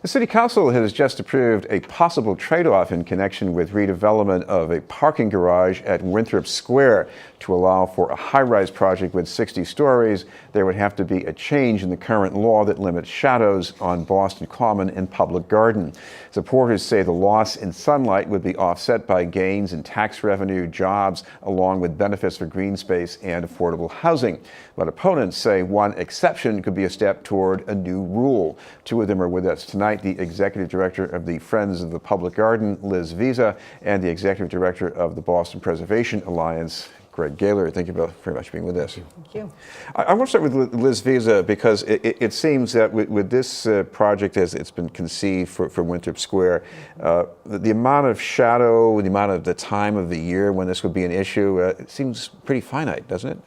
The City Council has just approved a possible trade-off in connection with redevelopment of a parking garage at Winthrop Square. To allow for a high-rise project with 60 stories, there would have to be a change in the current law that limits shadows on Boston Common and Public Garden. Supporters say the loss in sunlight would be offset by gains in tax revenue, jobs, along with benefits for green space and affordable housing. But opponents say one exception could be a step toward a new rule. Two of them are with us tonight. The Executive Director of the Friends of the Public Garden, Liz Vizza, and the Executive Director of the Boston Preservation Alliance, Gregory. Thank you both very much for being with us. Thank you. I want to start with Liz Vizza because it seems that with this project as it's been conceived for Winthrop Square, the amount of shadow, the amount of the time of the year when this would be an issue, it seems pretty finite, doesn't it?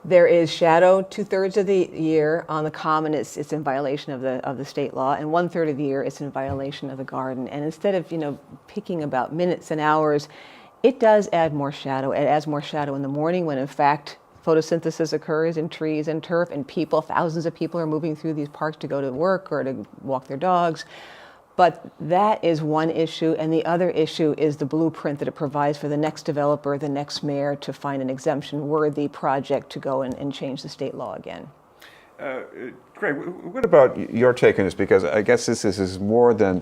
There is shadow 2/3 of the year on the common. It's in violation of the state law, and 1/3 of the year it's in violation of the garden. And instead of picking about minutes and hours, it does add more shadow. It adds more shadow in the morning when in fact photosynthesis occurs in trees and turf, and thousands of people are moving through these parks to go to work or to walk their dogs. But that is one issue, and the other issue is the blueprint that it provides for the next developer, the next mayor, to find an exemption-worthy project to go and change the state law again. Greg, what about your take on this? Because I guess this is more than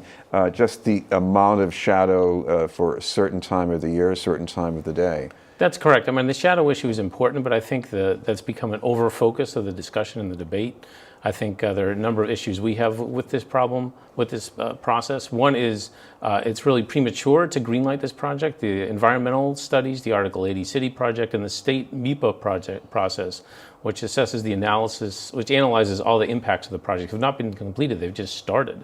just the amount of shadow for a certain time of the year, a certain time of the day. That's correct. I mean, the shadow issue is important, but I think that's become an over-focus of the discussion and the debate. I think there are a number of issues we have with this problem, with this process. One is it's really premature to greenlight this project. The environmental studies, the Article 80 City project, and the state MEPA project process, which assesses the analysis, which analyzes all the impacts of the project, have not been completed. They've just started.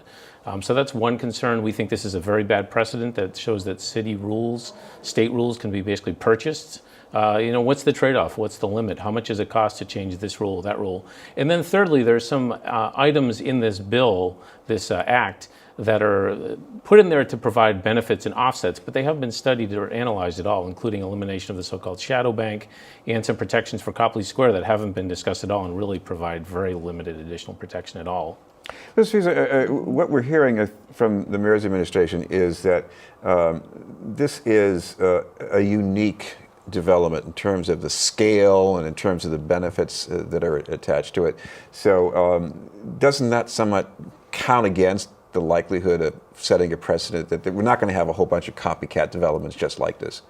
So that's one concern. We think this is a very bad precedent that shows that city rules, state rules can be basically purchased. What's the trade-off? What's the limit? How much does it cost to change this rule, that rule? And then thirdly, there's some items in this bill, this act, that are put in there to provide benefits and offsets, but they haven't been studied or analyzed at all, including elimination of the so-called shadow bank and some protections for Copley Square that haven't been discussed at all and really provide very limited additional protection at all. Ms. Vizza, what we're hearing from the mayor's administration is that this is a unique development in terms of the scale and in terms of the benefits that are attached to it. So doesn't that somewhat count against the likelihood of setting a precedent that we're not going to have a whole bunch of copycat developments just like this?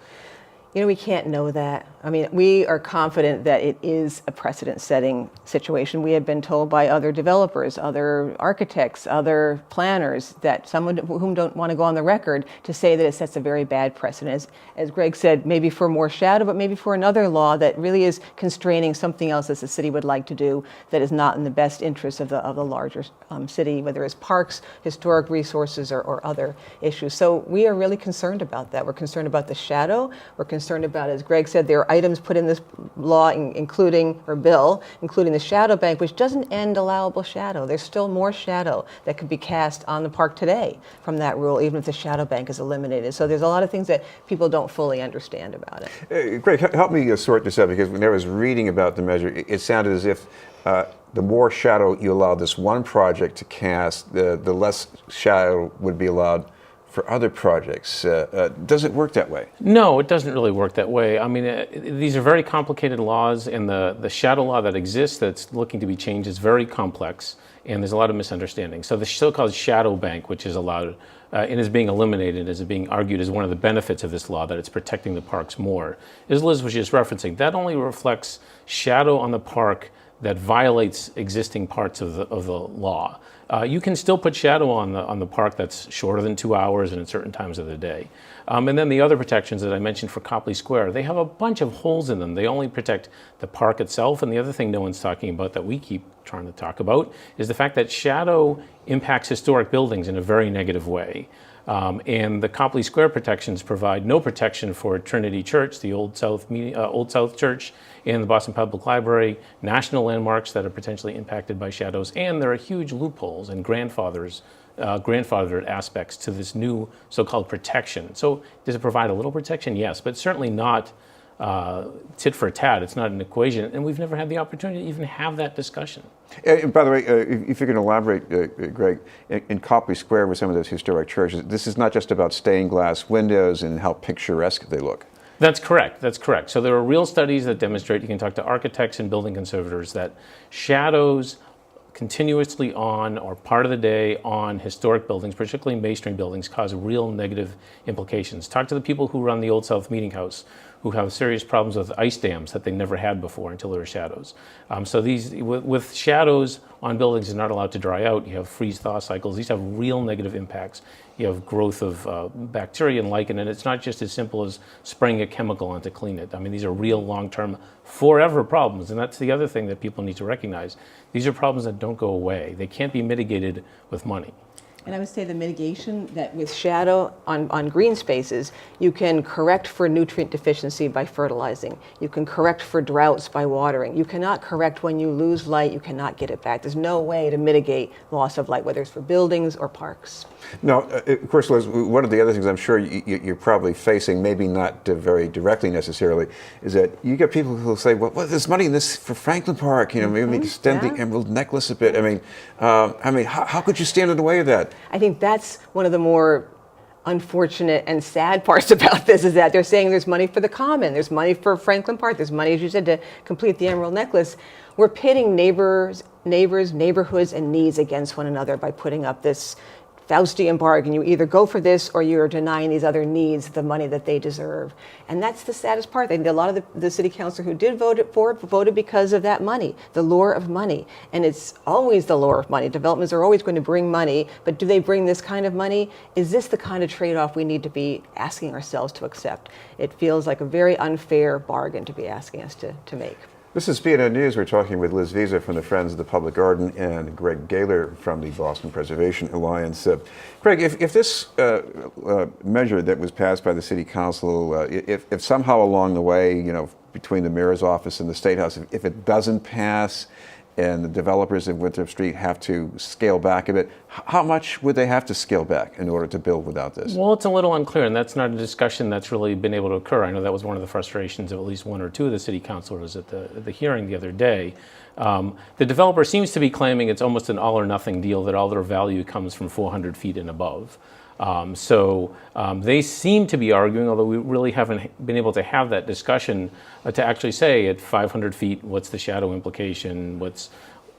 We can't know that. I mean, we are confident that it is a precedent-setting situation. We have been told by other developers, other architects, other planners, that some of whom don't want to go on the record to say that it sets a very bad precedent. As Greg said, maybe for more shadow, but maybe for another law that really is constraining something else that the city would like to do that is not in the best interest of the larger city, whether it's parks, historic resources, or other issues. So we are really concerned about that. We're concerned about the shadow. We're concerned about, as Greg said, there are items put in this law, including the shadow bank, which doesn't end allowable shadow. There's still more shadow that could be cast on the park today from that rule, even if the shadow bank is eliminated. So there's a lot of things that people don't fully understand about it. Greg, help me sort this out, because when I was reading about the measure, it sounded as if the more shadow you allow this one project to cast, the less shadow would be allowed for other projects. Does it work that way? No, it doesn't really work that way. I mean, these are very complicated laws, and the shadow law that exists that's looking to be changed is very complex, and there's a lot of misunderstanding. So the so-called shadow bank, which is allowed and is being eliminated, is being argued as one of the benefits of this law, that it's protecting the parks more. As Liz was just referencing, that only reflects shadow on the park that violates existing parts of the law. You can still put shadow on the park that's shorter than 2 hours and at certain times of the day. And then the other protections that I mentioned for Copley Square, they have a bunch of holes in them. They only protect the park itself. And the other thing no one's talking about that we keep trying to talk about is the fact that shadow impacts historic buildings in a very negative way. And the Copley Square protections provide no protection for Trinity Church, the Old South Church, and the Boston Public Library, national landmarks that are potentially impacted by shadows, and there are huge loopholes and grandfathered aspects to this new so-called protection. So does it provide a little protection? Yes, but certainly not tit for tat. It's not an equation, and we've never had the opportunity to even have that discussion. And by the way, if you can elaborate, Greg, in Copley Square with some of those historic churches, this is not just about stained glass windows and how picturesque they look. That's correct. That's correct. So there are real studies that demonstrate, you can talk to architects and building conservators, that shadows continuously on or part of the day on historic buildings, particularly masonry buildings, cause real negative implications. Talk to the people who run the Old South Meeting House, who have serious problems with ice dams that they never had before until there were shadows. So these, with shadows on buildings, are not allowed to dry out. You have freeze-thaw cycles. These have real negative impacts. You have growth of bacteria and lichen, and it's not just as simple as spraying a chemical on to clean it. I mean, these are real long-term, forever problems, and that's the other thing that people need to recognize. These are problems that don't go away. They can't be mitigated with money. And I would say the mitigation that with shadow on green spaces, you can correct for nutrient deficiency by fertilizing. You can correct for droughts by watering. You cannot correct when you lose light. You cannot get it back. There's no way to mitigate loss of light, whether it's for buildings or parks. Now, of course, Liz, one of the other things I'm sure you're probably facing, maybe not very directly necessarily, is that you get people who will say, well, there's money in this for Franklin Park, maybe we extend the Emerald Necklace a bit. I mean, how could you stand in the way of that? I think that's one of the more unfortunate and sad parts about this, is that they're saying there's money for the Common, there's money for Franklin Park, there's money, as you said, to complete the Emerald Necklace. We're pitting neighbors, neighborhoods, and needs against one another by putting up this Faustian bargain. You either go for this or you're denying these other needs the money that they deserve. And that's the saddest part. A lot of the city council who did vote for it voted because of that money, the lure of money. And it's always the lure of money. Developments are always going to bring money, but do they bring this kind of money? Is this the kind of trade-off we need to be asking ourselves to accept? It feels like a very unfair bargain to be asking us to make. This is BNN News. We're talking with Liz Vizza from the Friends of the Public Garden and Greg Gaylor from the Boston Preservation Alliance. Greg, if this measure that was passed by the City Council, if somehow along the way, between the Mayor's office and the State House, if it doesn't pass and the developers of Winthrop Street have to scale back a bit, how much would they have to scale back in order to build without this? Well, it's a little unclear, and that's not a discussion that's really been able to occur. I know that was one of the frustrations of at least one or two of the city councilors at the hearing the other day. The developer seems to be claiming it's almost an all or nothing deal, that all their value comes from 400 feet and above. So they seem to be arguing, although we really haven't been able to have that discussion to actually say at 500 feet, what's the shadow implication, what's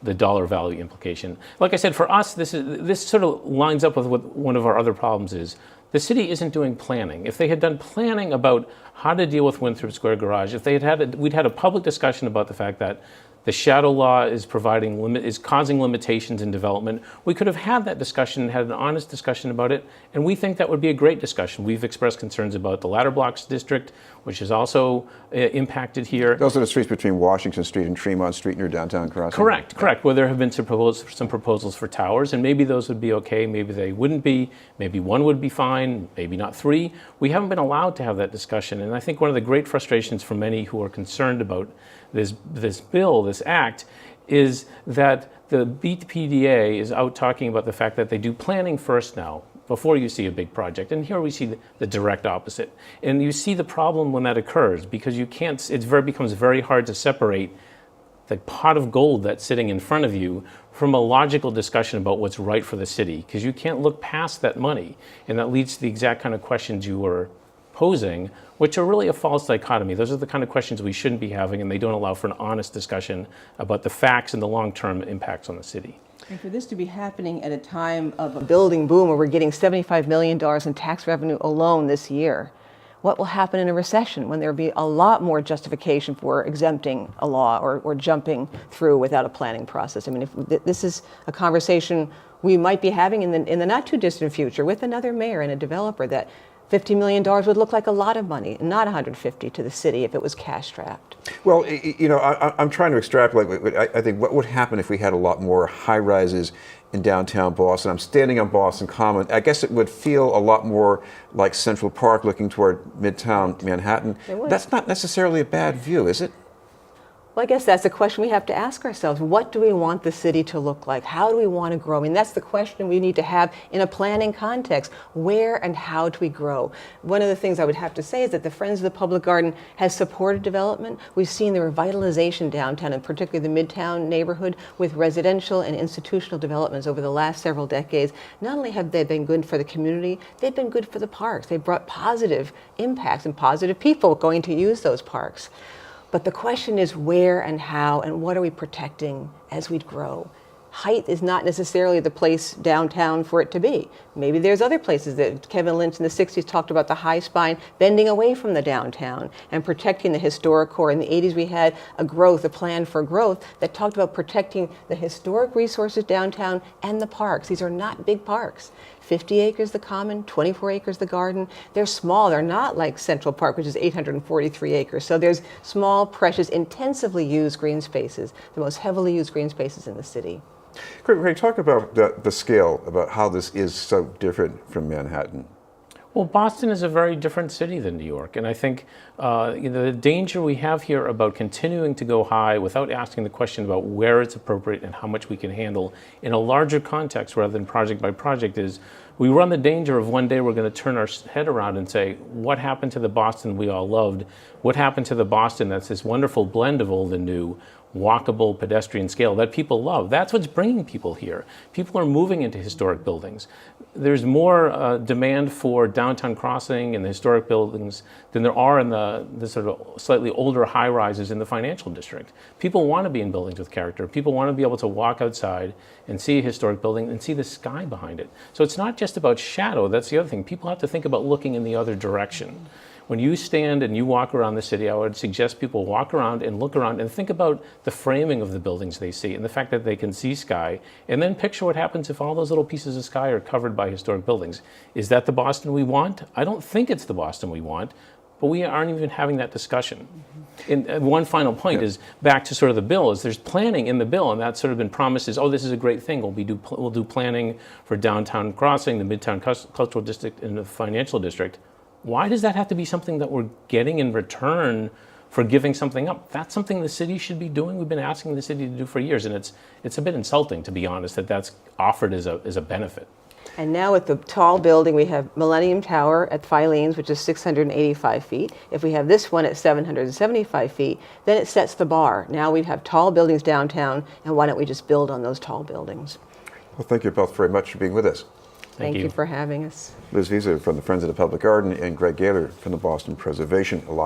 the dollar value implication. Like I said, for us, this sort of lines up with what one of our other problems is. The city isn't doing planning. If they had done planning about how to deal with Winthrop Square Garage, if they we'd had a public discussion about the fact that the shadow law is causing limitations in development. We could have had that discussion, had an honest discussion about it, and we think that would be a great discussion. We've expressed concerns about the Ladder Blocks district, which is also impacted here. Those are the streets between Washington Street and Tremont Street near downtown crossing? Correct. Where there have been some proposals for towers, and maybe those would be okay, maybe they wouldn't be, maybe one would be fine, maybe not three. We haven't been allowed to have that discussion, and I think one of the great frustrations for many who are concerned about this bill, this act, is that the BPDA is out talking about the fact that they do planning first now, before you see a big project. And here we see the direct opposite. And you see the problem when that occurs, because becomes very hard to separate the pot of gold that's sitting in front of you from a logical discussion about what's right for the city, because you can't look past that money. And that leads to the exact kind of questions you were posing, which are really a false dichotomy. Those are the kind of questions we shouldn't be having, and they don't allow for an honest discussion about the facts and the long-term impacts on the city. And for this to be happening at a time of a building boom where we're getting $75 million in tax revenue alone this year, what will happen in a recession when there will be a lot more justification for exempting a law or jumping through without a planning process? I mean, if this is a conversation we might be having in the not too distant future with another mayor and a developer, that $50 million would look like a lot of money, not $150 to the city if it was cash strapped. Well, I'm trying to extrapolate. I think what would happen if we had a lot more high rises in downtown Boston. I'm standing on Boston Common. I guess it would feel a lot more like Central Park looking toward Midtown Manhattan. That's not necessarily a bad view, is it? Well, I guess that's a question we have to ask ourselves. What do we want the city to look like? How do we want to grow? I mean, that's the question we need to have in a planning context. Where and how do we grow? One of the things I would have to say is that the Friends of the Public Garden has supported development. We've seen the revitalization downtown, and particularly the Midtown neighborhood, with residential and institutional developments over the last several decades. Not only have they been good for the community, they've been good for the parks. They've brought positive impacts and positive people going to use those parks. But the question is where and how and what are we protecting as we grow? Height is not necessarily the place downtown for it to be. Maybe there's other places that Kevin Lynch in the 60s talked about the high spine bending away from the downtown and protecting the historic core. In the 80s we had a plan for growth that talked about protecting the historic resources downtown and the parks. These are not big parks. 50 acres the Common, 24 acres the Garden. They're small. They're not like Central Park, which is 843 acres. So there's small, precious, intensively used green spaces, the most heavily used green spaces in the city. Gregory, talk about the scale, about how this is so different from Manhattan. Well, Boston is a very different city than New York, and I think the danger we have here about continuing to go high without asking the question about where it's appropriate and how much we can handle in a larger context rather than project by project is we run the danger of one day we're going to turn our head around and say, what happened to the Boston we all loved? What happened to the Boston that's this wonderful blend of old and new, walkable pedestrian scale that people love? That's what's bringing people here. People are moving into historic buildings. There's more demand for downtown crossing and the historic buildings than there are in the sort of slightly older high rises in the financial district. People want to be in buildings with character. People want to be able to walk outside and see a historic building and see the sky behind it. So it's not just about shadow. That's the other thing. People have to think about looking in the other direction. When you stand and you walk around the city, I would suggest people walk around and look around and think about the framing of the buildings they see and the fact that they can see sky, and then picture what happens if all those little pieces of sky are covered by historic buildings. Is that the Boston we want? I don't think it's the Boston we want, but we aren't even having that discussion. And one final point is back to sort of the bill, is there's planning in the bill, and that's sort of been promised as, oh, this is a great thing. We'll do planning for downtown crossing, the Midtown Cultural District, and the Financial District. Why does that have to be something that we're getting in return for giving something up? That's something the city should be doing. We've been asking the city to do for years, and it's a bit insulting, to be honest, that that's offered as a benefit. And now with the tall building, we have Millennium Tower at Filene's, which is 685 feet. If we have this one at 775 feet, then it sets the bar. Now we have tall buildings downtown, and why don't we just build on those tall buildings? Well, thank you both very much for being with us. Thank you for having us. Liz Vizza from the Friends of the Public Garden and Greg Gaylor from the Boston Preservation Alliance.